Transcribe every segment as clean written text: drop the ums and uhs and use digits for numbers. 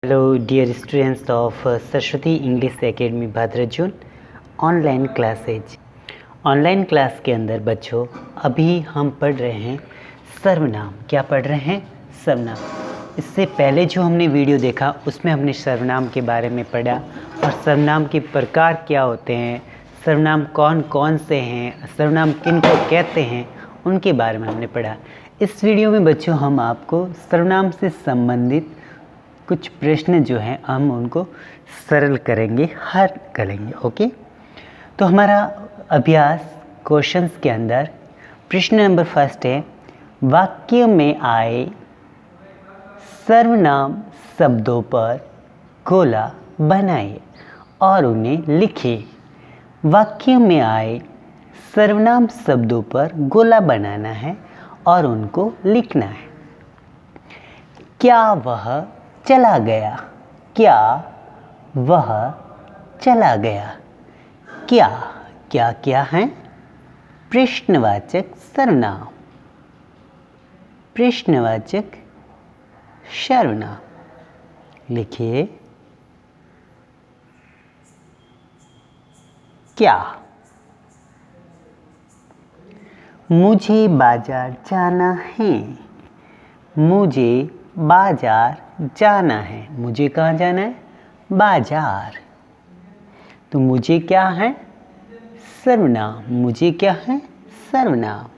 Hello dear students of Saraswati English academy Bhadrajun online classes. Online class के अंदर बच्चों अभी हम पढ़ रहे हैं सर्वनाम। क्या पढ़ रहे हैं? सर्वनाम। इससे पहले जो हमने वीडियो देखा उसमें हमने सर्वनाम के बारे में पढ़ा और सर्वनाम के प्रकार क्या होते हैं, सर्वनाम कौन कौन से हैं, सर्वनाम किन को कहते हैं, उनके बारे में हमने पढ़ा। इस वीडियो में बच्चों हम आपको सर्वनाम से संबंधित कुछ प्रश्न जो हैं हम उनको सरल करेंगे, हल करेंगे। ओके, तो हमारा अभ्यास क्वेश्चंस के अंदर प्रश्न नंबर फर्स्ट है, वाक्य में आए सर्वनाम शब्दों पर गोला बनाइए और उन्हें लिखिए। वाक्य में आए सर्वनाम शब्दों पर गोला बनाना है और उनको लिखना है। क्या वह चला गया? क्या वह चला गया? क्या क्या क्या है? प्रश्नवाचक सर्वनाम, प्रश्नवाचक सर्वनाम। लिखिए क्या। मुझे बाजार जाना है। मुझे बाजार जाना है। मुझे कहाँ जाना है? बाजार। तो मुझे क्या है? सर्वनाम। मुझे क्या है? सर्वनाम।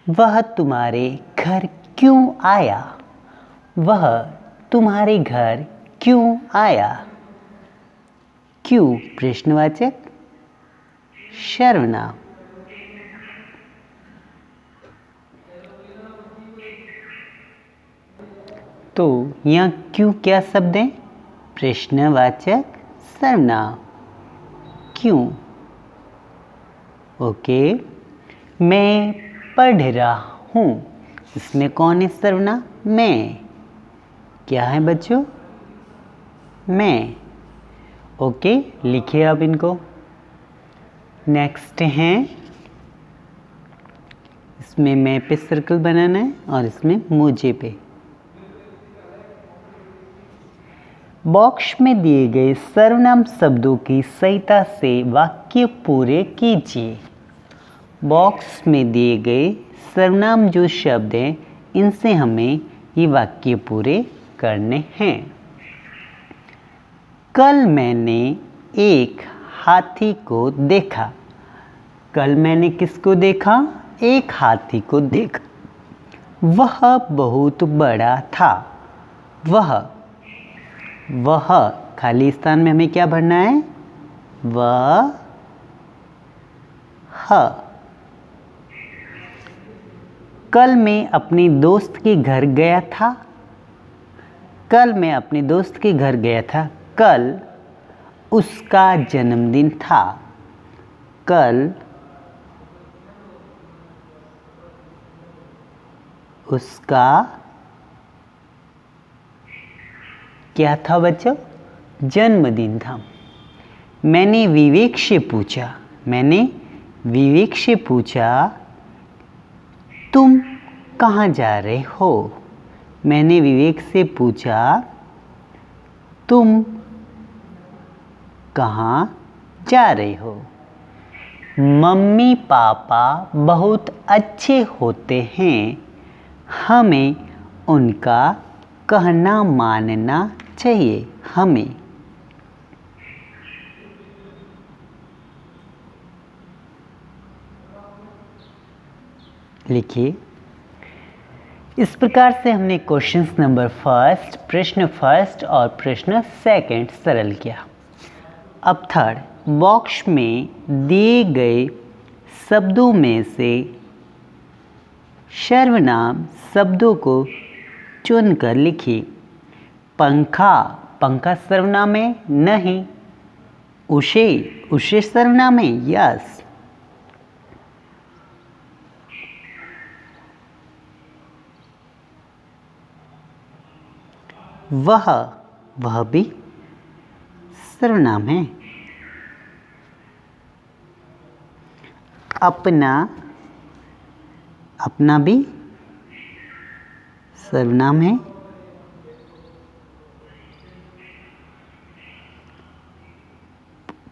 वह तुम्हारे घर क्यों आया? वह तुम्हारे घर क्यों आया? क्यों प्रश्नवाचक सर्वनाम। तो यहाँ क्यों क्या शब्द है? प्रश्नवाचक सर्वनाम। क्यों। ओके, मैं पढ़ रहा हूँ। इसमें कौन है सर्वनाम? मैं। क्या है बच्चों? मैं। ओके, लिखिए अब इनको। नेक्स्ट है, इसमें मैं पे सर्कल बनाना है और इसमें मुझे पे। बॉक्स में दिए गए सर्वनाम शब्दों की सहायता से वाक्य पूरे कीजिए। बॉक्स में दिए गए सर्वनाम जो शब्द हैं इनसे हमें ये वाक्य पूरे करने हैं। कल मैंने एक हाथी को देखा। कल मैंने किसको देखा? एक हाथी को देखा। वह बहुत बड़ा था। वह खाली स्थान में हमें क्या भरना है? वह। कल मैं अपने दोस्त के घर गया था। कल मैं अपने दोस्त के घर गया था। कल उसका जन्मदिन था। कल उसका क्या था बच्चों? जन्मदिन था। मैंने विवेक से पूछा। मैंने विवेक से पूछा, तुम कहाँ जा रहे हो? मैंने विवेक से पूछा, तुम कहाँ जा रहे हो? मम्मी पापा बहुत अच्छे होते हैं। हमें उनका कहना मानना चाहिए। हमें। लिखिए। इस प्रकार से हमने क्वेश्चन नंबर फर्स्ट, प्रश्न फर्स्ट और प्रश्न सेकंड सरल किया। अब थर्ड, बॉक्स में दिए गए शब्दों में से सर्वनाम शब्दों को चुनकर लिखिए। पंखा, पंखा सर्वनाम है? नहीं। उसे सर्वनाम है? यस। वह भी सर्वनाम है। अपना, अपना भी सर्वनाम है।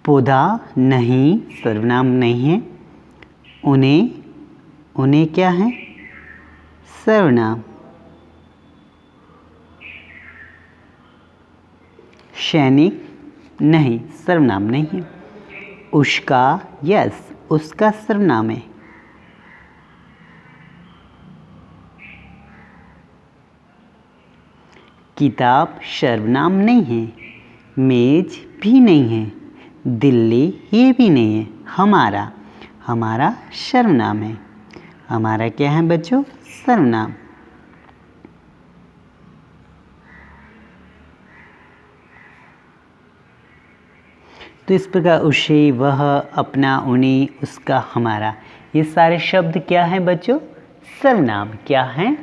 पौधा नहीं सर्वनाम नहीं है। उन्हें, उन्हें क्या है? सर्वनाम। सैनिक नहीं सर्वनाम नहीं है। उसका, यस उसका सर्वनाम है। किताब सर्वनाम नहीं है। मेज भी नहीं है। दिल्ली ये भी नहीं है। हमारा, हमारा सर्वनाम है। हमारा क्या है बच्चों? सर्वनाम। तो इस प्रकार उसे, वह, अपना, उन्हें, उसका, हमारा, ये सारे शब्द क्या हैं बच्चों? सर्वनाम। क्या हैं?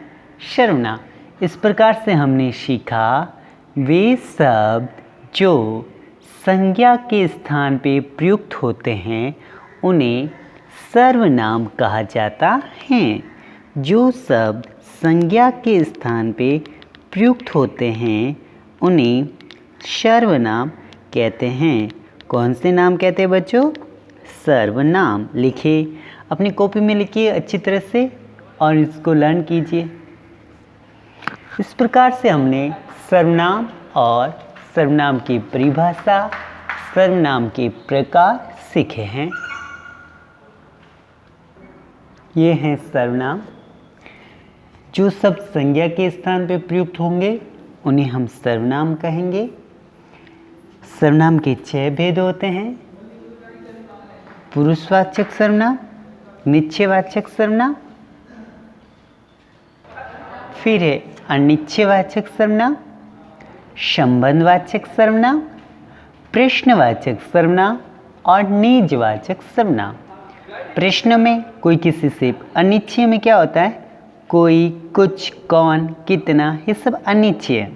सर्वनाम। इस प्रकार से हमने सीखा वे शब्द जो संज्ञा के स्थान पे प्रयुक्त होते हैं उन्हें सर्वनाम कहा जाता है। जो शब्द संज्ञा के स्थान पे प्रयुक्त होते हैं उन्हें सर्वनाम कहते हैं। कौन से नाम कहते हैं बच्चों? सर्वनाम। लिखिए, अपनी कॉपी में लिखिए अच्छी तरह से और इसको लर्न कीजिए। इस प्रकार से हमने सर्वनाम और सर्वनाम की परिभाषा, सर्वनाम के प्रकार सीखे हैं। ये हैं सर्वनाम। जो शब्द संज्ञा के स्थान पर प्रयुक्त होंगे उन्हें हम सर्वनाम कहेंगे। सर्वनाम के 6 भेद होते हैं। पुरुषवाचक सर्वनाम, निश्चयवाचक सर्वनाम, फिर है अनिश्चयवाचक सर्वनाम, संबंधवाचक सर्वनाम, प्रश्नवाचक सर्वनाम और निजवाचक सर्वनाम। प्रश्न में कोई किसी से, अनिश्चय में क्या होता है? कोई, कुछ, कौन, कितना, ये सब अनिश्चय है।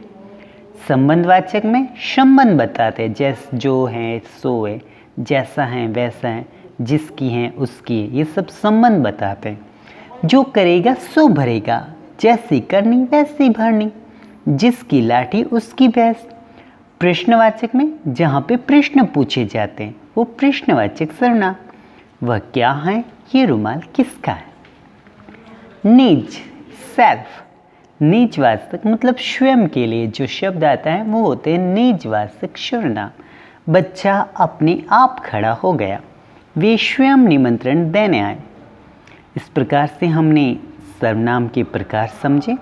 संबंधवाचक में संबंध बताते हैं, जैसे जो है सो है, जैसा है वैसा है, जिसकी है उसकी है, ये सब संबंध बताते हैं। जो करेगा सो भरेगा, जैसी करनी वैसी भरनी, जिसकी लाठी उसकी भैंस। प्रश्नवाचक में जहाँ पे प्रश्न पूछे जाते हैं वो प्रश्नवाचक सर्वनाम। वह क्या है? ये रुमाल किसका है? निज, सेल्फ। निजवाचक मतलब स्वयं के लिए जो शब्द आता है वो होते हैं निजवाचक सर्वनाम। बच्चा अपने आप खड़ा हो गया, वे स्वयं निमंत्रण देने आए। इस प्रकार से हमने सर्वनाम के प्रकार समझे।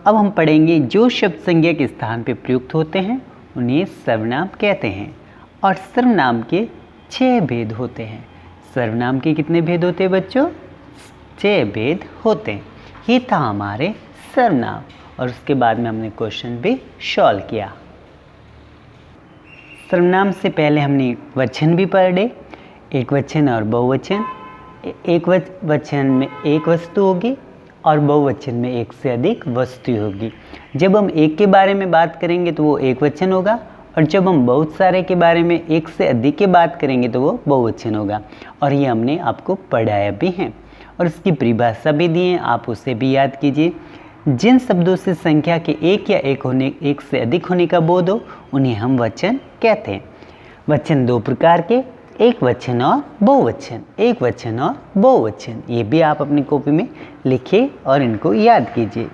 अब हम पढ़ेंगे जो शब्द संज्ञा के स्थान पर प्रयुक्त होते हैं उन्हें सर्वनाम कहते हैं। और सर्वनाम के 6 भेद होते हैं। सर्वनाम के कितने भेद होते हैं बच्चों? 6 भेद होते हैं। ये था हमारे सर्वनाम और उसके बाद में हमने क्वेश्चन भी सॉल्व किया। सर्वनाम से पहले हमने वचन भी पढ़े, एक वचन और बहुवचन। एक वचन में एक वस्तु होगी और बहुवचन में एक से अधिक वस्तु होगी। जब हम एक के बारे में बात करेंगे तो वो एक वचन होगा और जब हम बहुत सारे के बारे में एक से अधिक की बात करेंगे तो वो बहुवचन होगा। और ये हमने आपको पढ़ाया भी है और उसकी परिभाषा भी दी है, आप उसे भी याद कीजिए। जिन शब्दों से संख्या के एक या एक से अधिक होने का बोध हो उन्हें हम वचन कहते हैं। वचन 2 प्रकार के, एक वचन और बहुवचन। एक वचन और बहुवचन, ये भी आप अपनी कॉपी में लिखिए और इनको याद कीजिए।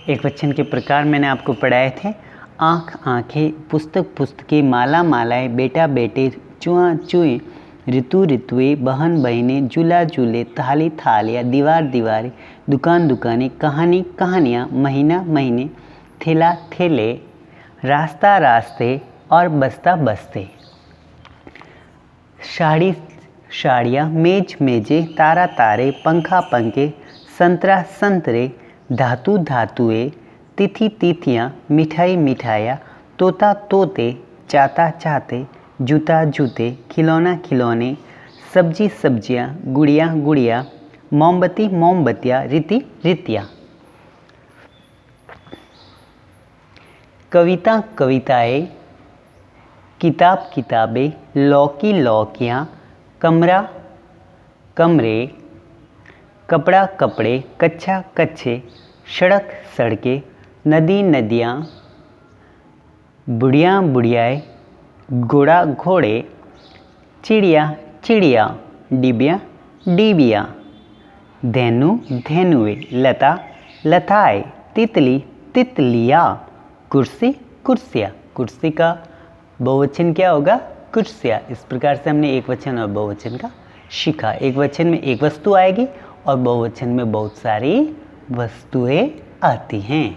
एक वचन के प्रकार मैंने आपको पढ़ाए थे। आँख आँखें, पुस्तक पुस्तकें, माला मालाएं, बेटा बेटे, चुआ चुएं, ऋतु ऋतुएं, बहन बहनें, झूला झूले, थाली थालियाँ, दीवार दीवारें, दुकान दुकानें, कहानी कहानियाँ, महीना महीने, थैला थैले, रास्ता रास्ते और बस्ता बस्ते। साड़ी साड़ियाँ, मेज मेजें, तारा तारे, पंखा पंखे, संतरा संतरे, धातु धातुएं, तिथि तिथियाँ, मिठाई मिठाइयाँ, तोता तोते, चाता चाते, जूता जूते, खिलौना खिलौने, सब्जी सब्जियाँ, गुड़िया गुड़िया, मोमबत्ती मोमबत्तियाँ, रीति रीतियाँ। कविता कविताएं, किताब किताबें, लौकी लौकियाँ, कमरा कमरे, कपड़ा कपड़े, कच्छा कच्छे, सड़क सड़कें, नदी नदियाँ, बुढ़िया बुढ़ियाएँ, घोड़ा घोड़े, चिड़िया चिड़िया, डिबिया डिबिया, धेनु धेनुए, लता लताएँ, तितली तितलियाँ, कुर्सी कुर्सियाँ। कुर्सी का बहुवचन क्या होगा? कुर्सियाँ। इस प्रकार से हमने एक वचन और बहुवचन का सीखा। एक वचन में एक वस्तु आएगी और बहुवचन में बहुत सारी वस्तुएं आती हैं,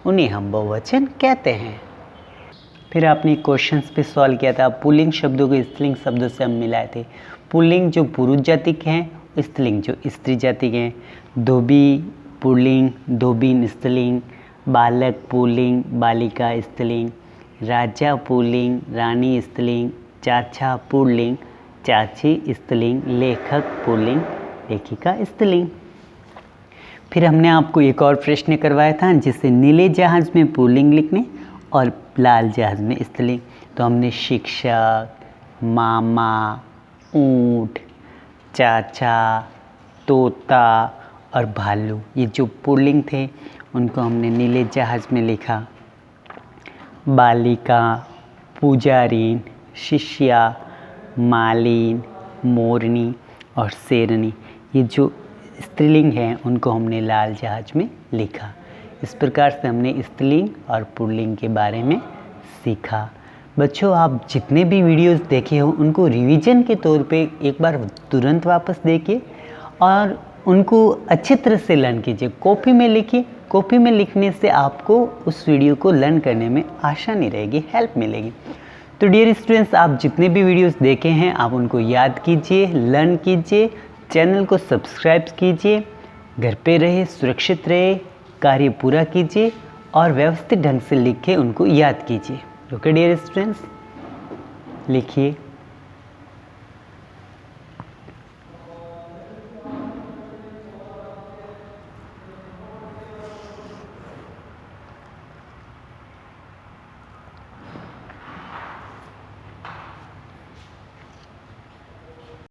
उन्हें हम बहुवचन कहते हैं। फिर आपने क्वेश्चंस पे सॉल्व किया था। पुल्लिंग शब्दों को स्त्रीलिंग शब्दों से हम मिलाए थे। पुल्लिंग जो पुरुष जाति के हैं, स्त्रीलिंग जो स्त्री जाति के हैं। धोबी पुल्लिंग, धोबिन स्त्रीलिंग, बालक पुल्लिंग, बालिका स्त्रीलिंग, राजा पुल्लिंग, रानी स्त्रीलिंग, चाचा पुल्लिंग, चाची स्त्रीलिंग, लेखक पुल्लिंग, लेखिका स्त्रीलिंग। फिर हमने आपको एक और प्रश्न करवाया था, जिससे नीले जहाज में पुल्लिंग लिखने और लाल जहाज में स्त्रीलिंग। तो हमने शिक्षक, मामा, ऊंट, चाचा, तोता और भालू, ये जो पुल्लिंग थे उनको हमने नीले जहाज में लिखा। बालिका, पुजारीन, शिष्या, मालिन, मोरनी और शेरनी, ये जो स्त्रीलिंग हैं उनको हमने लाल जहाज में लिखा। इस प्रकार से हमने स्त्रीलिंग और पुल्लिंग के बारे में सीखा। बच्चों, आप जितने भी वीडियोस देखे हो उनको रिवीजन के तौर पे एक बार तुरंत वापस देखिए और उनको अच्छी तरह से लर्न कीजिए। कॉपी में लिखिए। कॉपी में लिखने से आपको उस वीडियो को लर्न करने में आसानी रहेगी, हेल्प मिलेगी। तो डियर स्टूडेंट्स, आप जितने भी वीडियोस देखे हैं आप उनको याद कीजिए, लर्न कीजिए, चैनल को सब्सक्राइब कीजिए, घर पे रहे, सुरक्षित रहे, कार्य पूरा कीजिए और व्यवस्थित ढंग से लिख के उनको याद कीजिए। ओके डियर स्टूडेंट्स, लिखिए।